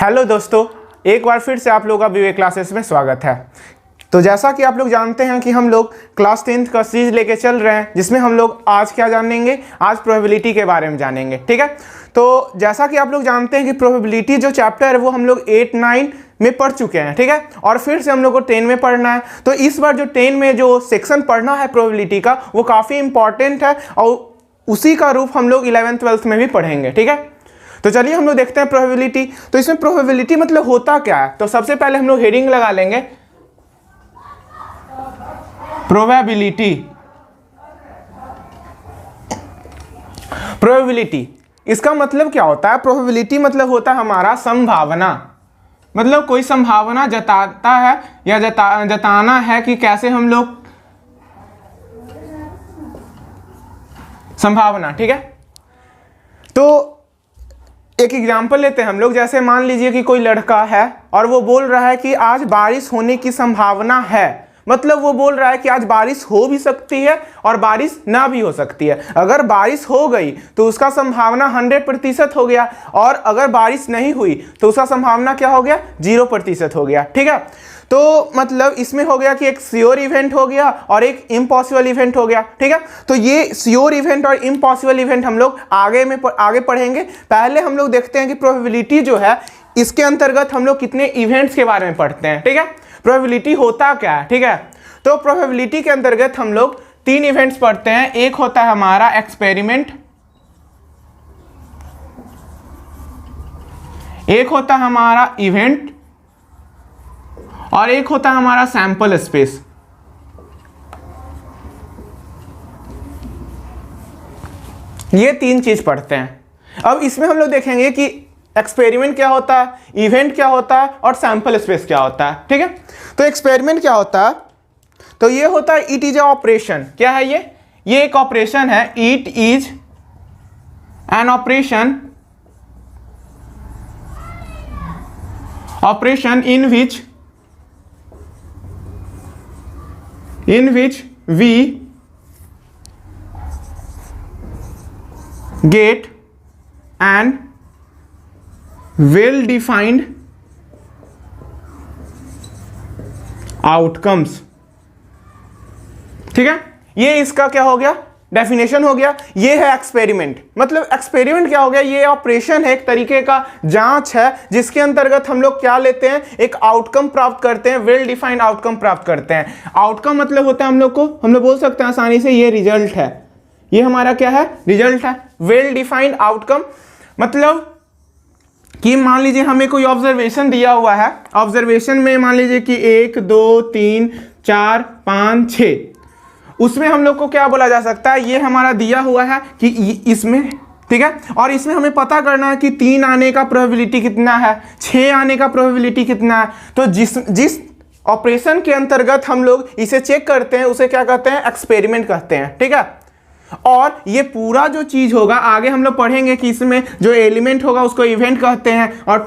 Hello दोस्तों, एक बार फिर से आप लोगों का विवेक क्लासेस में स्वागत है। तो जैसा कि आप लोग जानते हैं कि हम लोग क्लास 10th का सीरीज लेके चल रहे हैं, जिसमें हम लोग आज क्या जानेंगे, आज प्रोबेबिलिटी के बारे में जानेंगे। ठीक है, तो जैसा कि आप लोग जानते हैं कि प्रोबेबिलिटी जो चैप्टर है वो हम लोग 8, 9 में पढ़ चुके हैं। ठीक है, और फिर से हम लोग को 10 में पढ़ना है। तो इस बार जो 10 में जो सेक्शन पढ़ना है प्रोबेबिलिटी का, वो काफ़ी इंपॉर्टेंट है और उसी का रूप हम लोग 11th 12th में भी पढ़ेंगे। ठीक है, तो चलिए हम लोग देखते हैं प्रोबेबिलिटी। तो इसमें प्रोबेबिलिटी मतलब होता क्या है, तो सबसे पहले हम लोग हेडिंग लगा लेंगे प्रोबेबिलिटी। प्रोबेबिलिटी इसका मतलब क्या होता है? प्रोबेबिलिटी मतलब होता है हमारा संभावना, मतलब कोई संभावना जताता है या जताना है कि कैसे हम लोग संभावना। ठीक है, तो एक एग्जाम्पल लेते हैं हम लोग। जैसे मान लीजिए कि कोई लड़का है और वो बोल रहा है कि आज बारिश होने की संभावना है, मतलब वो बोल रहा है कि आज बारिश हो भी सकती है और बारिश ना भी हो सकती है। अगर बारिश हो गई तो उसका संभावना 100% हो गया, और अगर बारिश नहीं हुई तो उसका संभावना क्या हो गया? 0% हो गया। ठीक है, तो मतलब इसमें हो गया कि एक श्योर इवेंट हो गया और एक इम्पॉसिबल इवेंट हो गया। ठीक है, तो ये श्योर इवेंट और इम्पॉसिबल इवेंट हम लोग आगे पढ़ेंगे। पहले हम लोग देखते हैं कि प्रोबेबिलिटी जो है, इसके अंतर्गत हम लोग कितने इवेंट्स के बारे में पढ़ते हैं। ठीक है, प्रोबेबिलिटी होता क्या है? ठीक है, तो प्रोबेबिलिटी के अंतर्गत हम लोग 3 इवेंट्स पढ़ते हैं। एक होता है हमारा एक्सपेरिमेंट, एक होता है हमारा इवेंट, और एक होता है हमारा सैंपल स्पेस। ये 3 चीज पढ़ते हैं। अब इसमें हम लोग देखेंगे कि एक्सपेरिमेंट क्या होता है, इवेंट क्या होता है और सैंपल स्पेस क्या होता है। ठीक है, तो एक्सपेरिमेंट क्या होता है? तो ये होता है इट इज ए ऑपरेशन। क्या है ये एक ऑपरेशन है। It is an operation in which we get an well defined outcomes। ठीक है, ये इसका क्या हो गया? डेफिनेशन हो गया। ये है एक्सपेरिमेंट। मतलब एक्सपेरिमेंट क्या हो गया? ये ऑपरेशन है, एक तरीके का जांच है, जिसके अंतर्गत हम लोग क्या लेते हैं? एक आउटकम प्राप्त करते हैं, वेल डिफाइंड आउटकम प्राप्त करते हैं। आउटकम मतलब होता है हम लोग बोल सकते हैं आसानी से, ये रिजल्ट है। ये हमारा क्या है? रिजल्ट है। वेल डिफाइंड आउटकम मतलब कि मान लीजिए हमें कोई ऑब्जर्वेशन दिया हुआ है। ऑब्जर्वेशन में मान लीजिए कि 1, 2, 3, 4, 5, 6, उसमें हम लोग को क्या बोला जा सकता है? ये हमारा दिया हुआ है कि इसमें, ठीक है, और इसमें हमें पता करना है कि 3 आने का प्रोबेबिलिटी कितना है, 6 आने का प्रोबेबिलिटी कितना है। तो जिस ऑपरेशन के अंतर्गत हम लोग इसे चेक करते हैं, उसे क्या कहते हैं? एक्सपेरिमेंट कहते हैं। ठीक है, और ये पूरा जो चीज होगा, आगे हम लोग पढ़ेंगे कि इसमें जो एलिमेंट होगा उसको इवेंट कहते हैं, और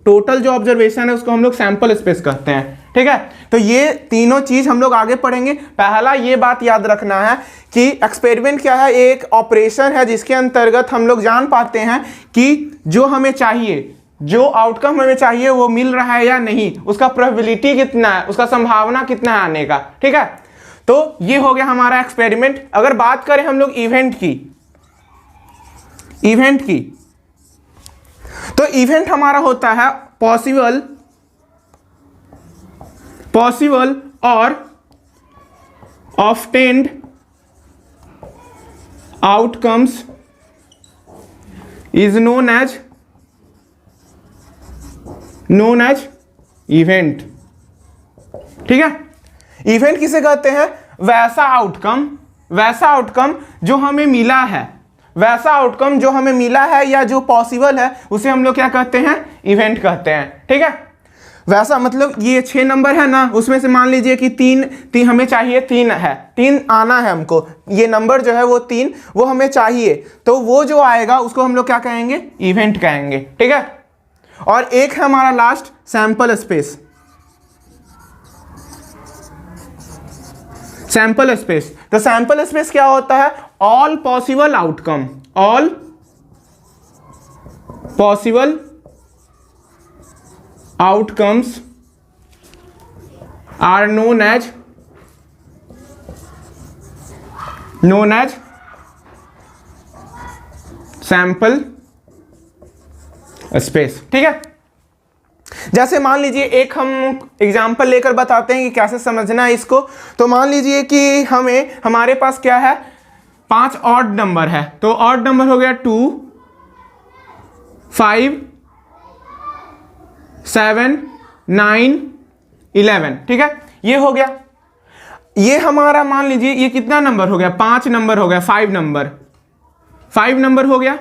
टोटल जो ऑब्जर्वेशन है उसको हम लोग सैंपल स्पेस कहते हैं। ठीक है, तो ये तीनों चीज हम लोग आगे पढ़ेंगे। पहला ये बात याद रखना है कि एक्सपेरिमेंट क्या है? एक ऑपरेशन है जिसके अंतर्गत हम लोग जान पाते हैं कि जो हमें चाहिए, जो आउटकम हमें चाहिए वो मिल रहा है या नहीं, उसका प्रोबेबिलिटी कितना है, उसका संभावना कितना है आने का। ठीक है, तो ये हो गया हमारा एक्सपेरिमेंट। अगर बात करें हम लोग इवेंट की, तो इवेंट हमारा होता है पॉसिबल और obtained outcomes is known as event. ठीक है, इवेंट किसे कहते हैं? वैसा आउटकम जो हमें मिला है, वैसा आउटकम जो हमें मिला है या जो पॉसिबल है, उसे हम लोग क्या कहते हैं? इवेंट कहते हैं। ठीक है, वैसा मतलब ये 6 नंबर है ना, उसमें से मान लीजिए कि 3 हमें चाहिए, 3 है, 3 आना है हमको। ये नंबर जो है वो 3 वो हमें चाहिए, तो वो जो आएगा उसको हम लोग क्या कहेंगे? इवेंट कहेंगे। ठीक है, और एक है हमारा last sample space. Sample space, तो सैंपल स्पेस क्या होता है? All possible outcome outcomes are known as sample space. ठीक है, जैसे मान लीजिए एक हम एग्जांपल लेकर बताते हैं कि कैसे समझना है इसको। तो मान लीजिए कि हमारे पास क्या है, 5 ऑड नंबर है। तो ऑड नंबर हो गया 2, 5, 7, 9, 11। ठीक है, ये हो गया। ये हमारा मान लीजिए ये कितना नंबर हो गया, 5 नंबर हो गया, 5 नंबर हो गया।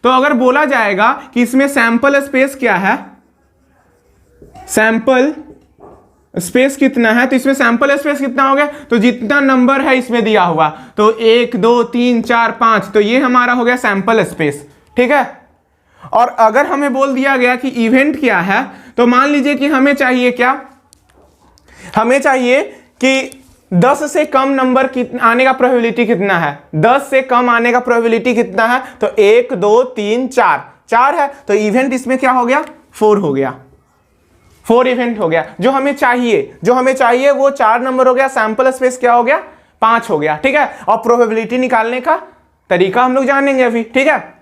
तो अगर बोला जाएगा कि इसमें सैंपल स्पेस क्या है, सैंपल स्पेस कितना है, तो इसमें सैंपल स्पेस कितना हो गया, तो जितना नंबर है इसमें दिया हुआ, तो 1 2 3 4 5, तो ये हमारा हो गया सैंपल स्पेस। ठीक है, और अगर हमें बोल दिया गया कि इवेंट क्या है, तो मान लीजिए कि हमें चाहिए क्या, हमें चाहिए कि 10 से कम नंबर आने का प्रोबेबिलिटी कितना है, 10 से कम आने का प्रोबेबिलिटी कितना है, तो 1 2 3 4 है। तो इवेंट इसमें क्या हो गया, 4 हो गया, 4 इवेंट हो गया। जो हमें चाहिए वो 4 नंबर हो गया, सैंपल स्पेस क्या हो गया, 5 हो गया। ठीक है, और प्रोबेबिलिटी निकालने का तरीका हम लोग जानेंगे अभी। ठीक है,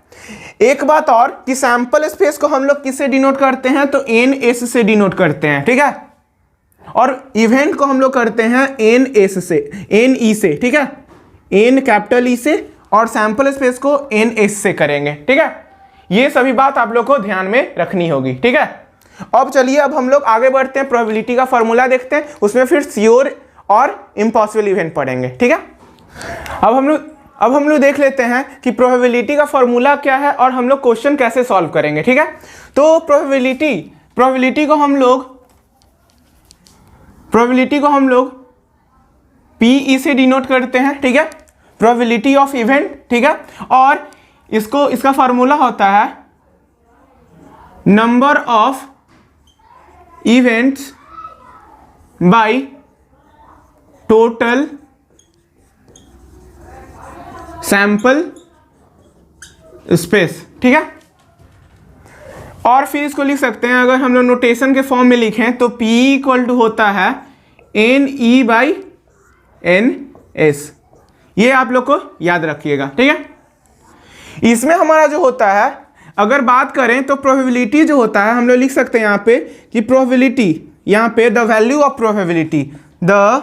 एक बात और कि सैंपल स्पेस को हम लोग किससे डिनोट करते हैं, तो NS से डिनोट करते हैं। ठीक है, और इवेंट को हम लोग करते हैं NE से। ठीक है, N कैपिटल E से, और सैंपल स्पेस को NS से करेंगे। ठीक है, ये सभी बात आप लोग को ध्यान में रखनी होगी। ठीक है, अब चलिए अब हम लोग आगे बढ़ते हैं, प्रोबेबिलिटी का फॉर्मूला देखते हैं, उसमें फिर श्योर और इम्पॉसिबल इवेंट पढ़ेंगे। ठीक है, अब हम लोग देख लेते हैं कि प्रोबेबिलिटी का फॉर्मूला क्या है और हम लोग क्वेश्चन कैसे सॉल्व करेंगे। ठीक है, तो प्रोबेबिलिटी को हम लोग PE से डिनोट करते हैं। ठीक है, प्रोबेबिलिटी ऑफ इवेंट। ठीक है, और इसका फॉर्मूला होता है number of events by total sample space. ठीक है, और फिर इसको लिख सकते हैं, अगर हम लोग नोटेशन के फॉर्म में लिखें तो P इक्वल टू होता है NE/NS। ये आप लोग को याद रखिएगा। ठीक है, इसमें हमारा जो होता है, अगर बात करें तो प्रोबेबिलिटी जो होता है हम लोग लिख सकते हैं यहाँ पे कि प्रोबेबिलिटी, यहाँ पे the value of probability, the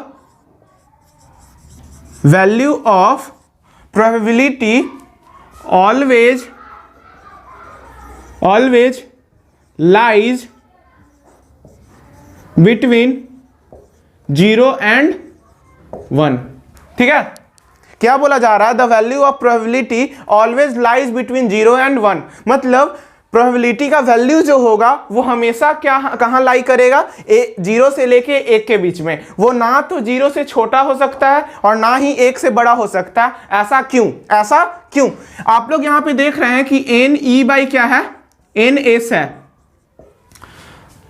value of probability always lies between 0 and 1। ठीक है, क्या बोला जा रहा है, the value of probability always lies between 0 and 1। मतलब प्रोबेबिलिटी का वैल्यू जो होगा वो हमेशा कहाँ लाई करेगा, 0 से लेके 1 के बीच में। वो ना तो 0 से छोटा हो सकता है और ना ही 1 से बड़ा हो सकता है। ऐसा क्यों? आप लोग यहाँ पे देख रहे हैं कि NE/ क्या है, NS है।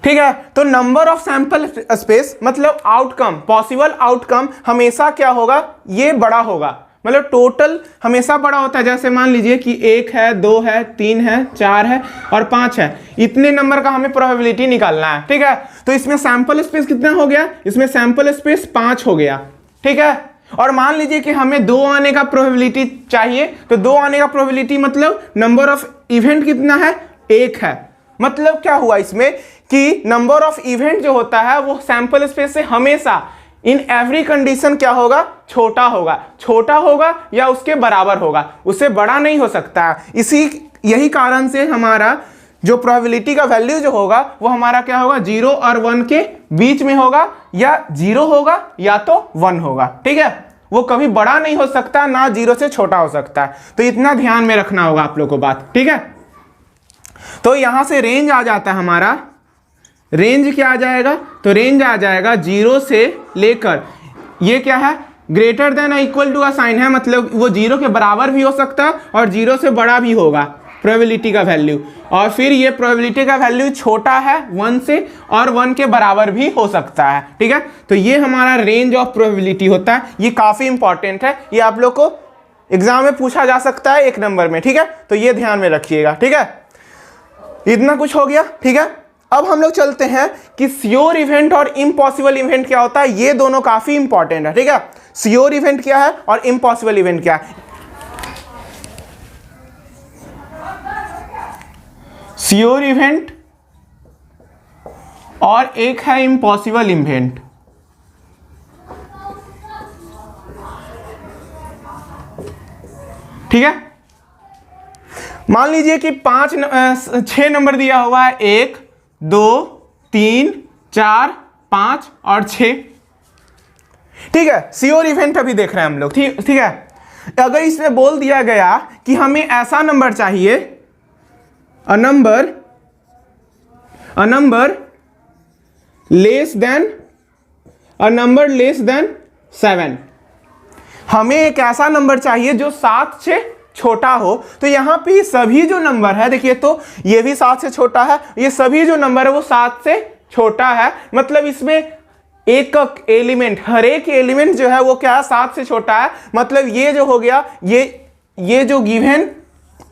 ठीक है, तो नंबर ऑफ सैंपल स्पेस मतलब आउटकम, पॉसिबल आउटकम हमेशा क्या होगा, ये बड़ा होगा। मतलब टोटल हमेशा बड़ा होता है। जैसे मान लीजिए कि 1 है, 2 है, 3 है, 4 है और 5 है, इतने नंबर का हमें प्रोबेबिलिटी निकालना है। ठीक है, तो इसमें सैंपल स्पेस कितना हो गया, इसमें सैंपल स्पेस 5 हो गया। ठीक है, और मान लीजिए कि हमें 2 आने का प्रोबेबिलिटी चाहिए, तो 2 आने का प्रोबेबिलिटी मतलब नंबर ऑफ इवेंट कितना है, 1 है। मतलब क्या हुआ इसमें कि नंबर ऑफ इवेंट जो होता है वो सैंपल स्पेस से हमेशा इन एवरी कंडीशन क्या होगा, छोटा होगा या उसके बराबर होगा, उससे बड़ा नहीं हो सकता। यही कारण से हमारा जो प्रोबेबिलिटी का वैल्यू जो होगा वो हमारा क्या होगा, 0 और 1 के बीच में होगा, या 0 होगा या तो 1 होगा। ठीक है, वो कभी बड़ा नहीं हो सकता, ना 0 से छोटा हो सकता है। तो इतना ध्यान में रखना होगा आप लोग को बात। ठीक है, तो यहां से रेंज आ जाता है हमारा, रेंज क्या आ जाएगा, तो रेंज आ जाएगा 0 से लेकर, ये क्या है, ग्रेटर देन या इक्वल टू का साइन है, मतलब वो 0 के बराबर भी हो सकता है और 0 से बड़ा भी होगा प्रोबेबिलिटी का वैल्यू। और फिर ये प्रोबेबिलिटी का वैल्यू छोटा है 1 से और 1 के बराबर भी हो सकता है। ठीक है, तो ये हमारा रेंज ऑफ प्रोबेबिलिटी होता है। ये काफी इंपॉर्टेंट है, ये आप लोग को एग्जाम में पूछा जा सकता है 1 नंबर में। ठीक है, तो ये ध्यान में रखिएगा। ठीक है, इतना कुछ हो गया। ठीक है, अब हम लोग चलते हैं कि श्योर इवेंट और इम्पॉसिबल इवेंट क्या होता है। ये दोनों काफी इंपॉर्टेंट है, ठीक है। श्योर इवेंट क्या है और इम्पॉसिबल इवेंट क्या है। श्योर इवेंट और एक है इम्पॉसिबल इवेंट। ठीक है, मान लीजिए कि 6 नंबर दिया हुआ है, 1 2 3 4 5 और 6। ठीक है, श्योर इवेंट अभी देख रहे हैं हम लोग। ठीक है, अगर इसमें बोल दिया गया कि हमें ऐसा नंबर चाहिए, अ नंबर लेस देन 7, हमें एक ऐसा नंबर चाहिए जो 7 से छोटा हो। तो यहां पे सभी जो नंबर है, देखिए, तो ये भी 7 से छोटा है, ये सभी जो नंबर है वो 7 से छोटा है। मतलब इसमें एक एलिमेंट, हर एक एलिमेंट जो है वो क्या है, 7 से छोटा है। मतलब ये जो हो गया, ये जो गिवन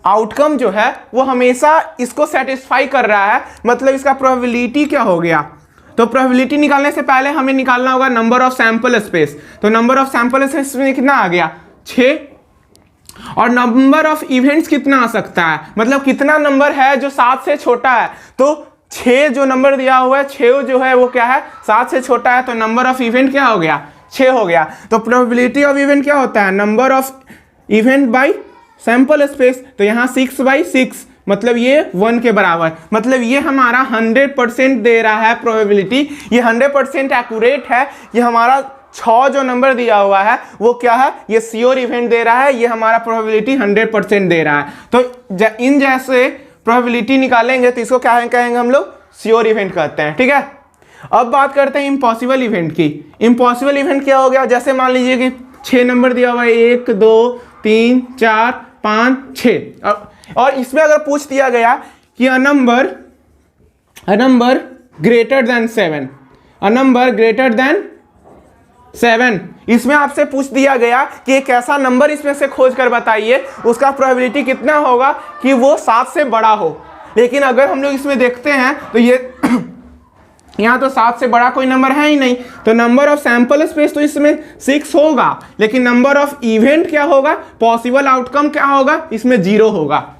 आउटकम जो है वो हमेशा इसको सेटिस्फाई कर रहा है। मतलब इसका प्रोबेबिलिटी क्या हो गया, तो प्रोबेबिलिटी निकालने से पहले हमें निकालना होगा नंबर ऑफ सैंपल स्पेस। तो नंबर ऑफ सैंपल स्पेस में कितना आ गया, 6। और नंबर ऑफ इवेंट्स कितना आ सकता है, मतलब कितना नंबर है जो 7 से छोटा है। तो 6 जो नंबर दिया हुआ है, 6 जो है वो क्या है, 7 से छोटा है। तो नंबर ऑफ इवेंट क्या हो गया, 6 हो गया। तो प्रोबेबिलिटी ऑफ इवेंट क्या होता है, number of event by sample space. तो यहाँ 6/6, मतलब ये 1 के बराबर। मतलब ये हमारा 100% दे रहा है प्रोबेबिलिटी, ये 100% एक्यूरेट है। ये हमारा 6 जो नंबर दिया हुआ है वो क्या है, ये श्योर इवेंट दे रहा है, ये हमारा प्रोबेबिलिटी 100% दे रहा है। तो इन जैसे प्रोबेबिलिटी निकालेंगे तो इसको क्या कहेंगे हम लोग, श्योर इवेंट कहते हैं। ठीक है, अब बात करते हैं इम्पॉसिबल इवेंट की। इम्पॉसिबल इवेंट क्या हो गया, जैसे मान लीजिए कि 6 नंबर दिया हुआ है, 1 2 3 4 5 6, और इसमें अगर पूछ दिया गया कि a number greater than 7, a number greater than 7, इसमें आपसे पूछ दिया गया कि एक ऐसा नंबर इसमें से खोज कर बताइए, उसका प्रोबेबिलिटी कितना होगा कि वो 7 से बड़ा हो। लेकिन अगर हम लोग इसमें देखते हैं तो ये यहाँ तो 7 से बड़ा कोई नंबर है ही नहीं। तो नंबर ऑफ सैंपल स्पेस तो इसमें 6 होगा, लेकिन नंबर ऑफ इवेंट क्या होगा, पॉसिबल आउटकम क्या होगा, इसमें 0 होगा।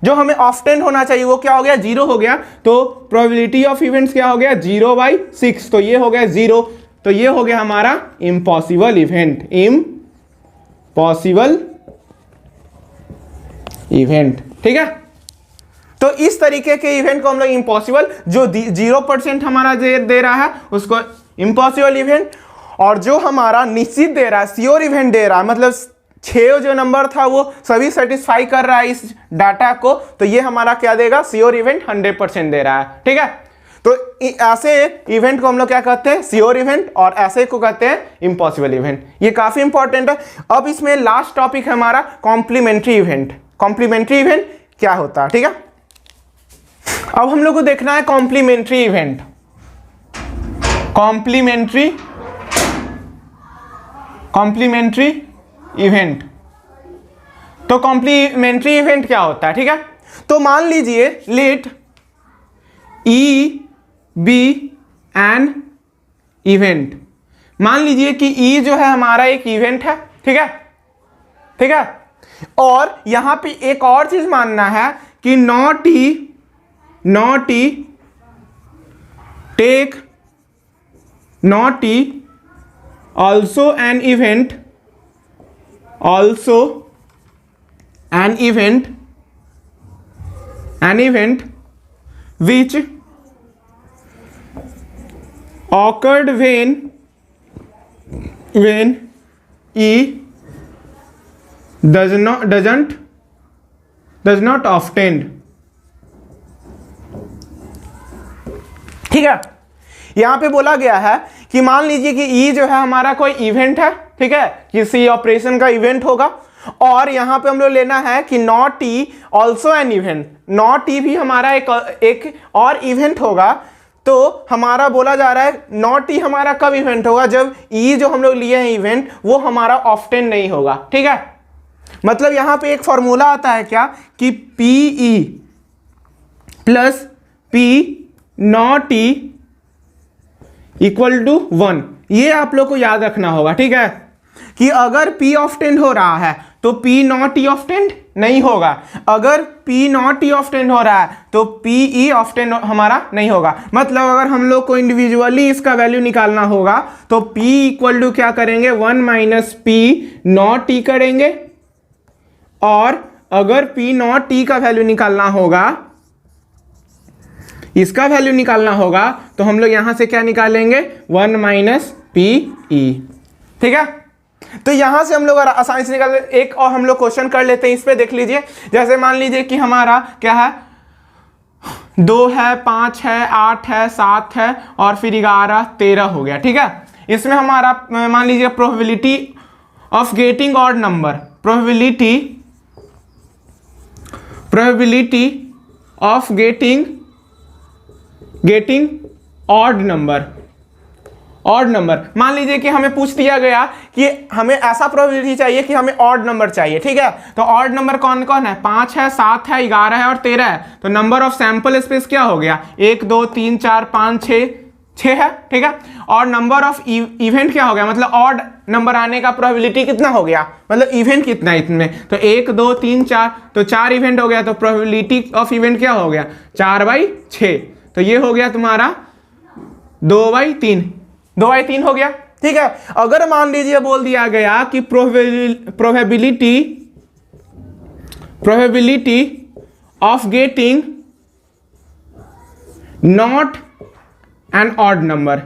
जो हमें ऑफ्टेन होना चाहिए वो क्या हो गया, 0 हो गया। तो प्रोबेबिलिटी ऑफ इवेंट्स क्या हो गया, 0/6। तो ये हो गया 0। तो ये हो गया हमारा इम्पॉसिबल इवेंट, इम्पॉसिबल इवेंट। ठीक है, तो इस तरीके के इवेंट को हम लोग इम्पॉसिबल, जो 0% हमारा दे रहा है उसको इम्पॉसिबल इवेंट, और जो हमारा निश्चित दे रहा है, श्योर इवेंट दे रहा है, मतलब 6 जो नंबर था वो सभी सेटिस्फाई कर रहा है इस डाटा को, तो ये हमारा क्या देगा, श्योर इवेंट 100% दे रहा है। ठीक है, तो ऐसे इवेंट को हम लोग क्या कहते हैं, श्योर इवेंट, और ऐसे को कहते हैं इम्पॉसिबल इवेंट। ये काफी इंपॉर्टेंट है। अब इसमें लास्ट टॉपिक है हमारा कॉम्प्लीमेंट्री इवेंट। कॉम्प्लीमेंट्री इवेंट क्या होता है, ठीक है। अब हम लोग को देखना है कॉम्प्लीमेंट्री इवेंट। कॉम्प्लीमेंट्री इवेंट, तो कॉम्प्लीमेंट्री इवेंट क्या होता है, ठीक है। तो मान लीजिए let E be an event. मान लीजिए कि ई जो है हमारा एक इवेंट है, ठीक है, ठीक है। और यहां पे एक और चीज मानना है कि not E take not E also an event which occurred when E does not often। ठीक है, यहां पे बोला गया है कि मान लीजिए कि ई जो है हमारा कोई इवेंट है, ठीक है, किसी ऑपरेशन का इवेंट होगा, और यहां पे हम लोग लेना है कि not E also an event. Not E भी हमारा एक और इवेंट होगा। तो हमारा बोला जा रहा है नॉट ई हमारा कब इवेंट होगा, जब ई जो हम लोग लिए हैं इवेंट वो हमारा ऑफ्टेन नहीं होगा। ठीक है, मतलब यहां पे एक फॉर्मूला आता है क्या कि P E plus P not E equal to 1। ये आप लोग को याद रखना होगा, ठीक है, कि अगर P ऑफ्टेंड हो रहा है तो P नॉट E ऑफ्टेंड नहीं होगा, अगर P नॉट E ऑफ्टेंड हो रहा है तो P E ऑफ्टेंड हमारा नहीं होगा। मतलब अगर हम लोग को इंडिविजुअली इसका वैल्यू निकालना होगा तो P इक्वल टू क्या करेंगे, 1 माइनस P नॉट E करेंगे, और अगर P नॉट E का वैल्यू निकालना होगा, इसका वैल्यू निकालना होगा, तो हम लोग यहां से क्या निकालेंगे, 1 माइनस P E। ठीक है, तो यहां से हम लोग आसानी से निकाल। एक और हम लोग क्वेश्चन कर लेते हैं, इस पे देख लीजिए। जैसे मान लीजिए कि हमारा क्या है, 2 है, 5 है, 8 है, 7 है, और फिर 11 13 हो गया। ठीक है, इसमें हमारा मान लीजिए probability of getting odd number, probability of getting odd number. मान लीजिए कि हमें पूछ दिया गया कि हमें ऐसा प्रोबेबिलिटी चाहिए कि हमें ऑड नंबर चाहिए। ठीक है, तो ऑड नंबर कौन कौन है, 5 है, 7 है, 11 है और 13 है। तो नंबर ऑफ सैंपल स्पेस क्या हो गया, 1 2 3 4 5 6 है। ठीक है, और नंबर ऑफ इवेंट क्या हो गया, मतलब ऑड नंबर आने का प्रोबेबिलिटी कितना हो गया, मतलब इवेंट कितना है इतने, तो 1 2 3 4, तो 4 इवेंट हो गया, तो प्रोबेबिलिटी ऑफ इवेंट क्या हो गया, 4/6। तो ये हो गया तुम्हारा 2/3 हो गया। ठीक है, अगर मान लीजिए बोल दिया गया कि probability of getting not an odd number,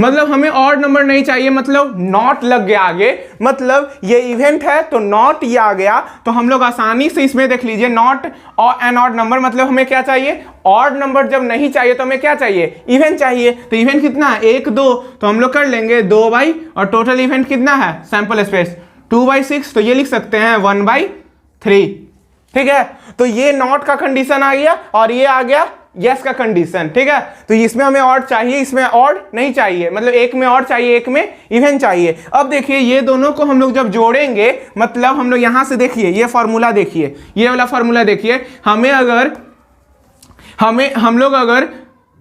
मतलब हमें ऑड नंबर नहीं चाहिए, मतलब नॉट लग गया आगे, मतलब ये इवेंट है तो नॉट ये आ गया, तो हम लोग आसानी से इसमें देख लीजिए नॉट और एन ऑड नंबर, मतलब हमें क्या चाहिए, ऑड नंबर जब नहीं चाहिए तो हमें क्या चाहिए, इवेंट चाहिए। तो इवेंट कितना है, 1 2, तो हम लोग कर लेंगे 2 बाई, और टोटल इवेंट कितना है, सैंपल स्पेस 2/6, तो ये लिख सकते हैं 1/3। ठीक है, तो ये नॉट का कंडीशन आ गया और ये आ गया यस का कंडीशन। ठीक है, तो इसमें हमें ऑड चाहिए, इसमें ऑड नहीं चाहिए, मतलब एक में ऑड चाहिए, एक में इवेंट चाहिए। अब देखिए ये दोनों को हम लोग जब जोड़ेंगे, मतलब हम लोग यहां से देखिए ये फॉर्मूला देखिए, ये वाला फॉर्मूला देखिए, हम लोग अगर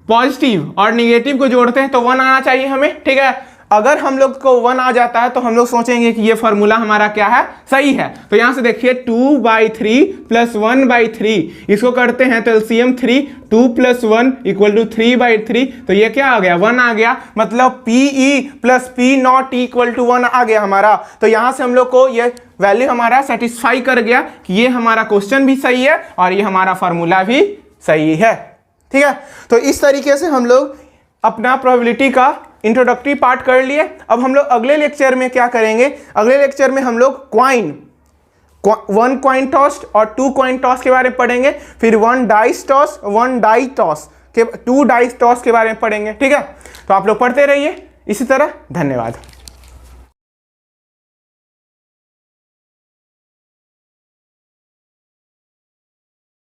पॉजिटिव और निगेटिव को जोड़ते हैं तो 1 आना चाहिए हमें। ठीक है, अगर हम लोग को 1 आ जाता है तो हम लोग सोचेंगे कि ये फॉर्मूला हमारा क्या है, सही है। तो यहां से देखिए 2/3 प्लस 1/3, इसको करते हैं तो एलसीएम 3, 2 प्लस 1 इक्वल टू 3/3, तो ये क्या आ गया, 1 आ गया, मतलब PE plus P not equal to 1 आ गया हमारा। तो यहां से हम लोग को ये वैल्यू हमारा सेटिस्फाई कर गया कि ये हमारा क्वेश्चन भी सही है और ये हमारा फॉर्मूला भी सही है। ठीक है, तो इस तरीके से हम लोग अपना प्रोबेबिलिटी का इंट्रोडक्टरी पार्ट कर लिए। अब हम लोग अगले लेक्चर में क्या करेंगे, अगले लेक्चर में हम लोग 1 कॉइन टॉस और 2 कॉइन टॉस के बारे में पढ़ेंगे, फिर 1 डाइस टॉस, 2 डाइस टॉस के बारे में पढ़ेंगे। ठीक है, तो आप लोग पढ़ते रहिए इसी तरह। धन्यवाद।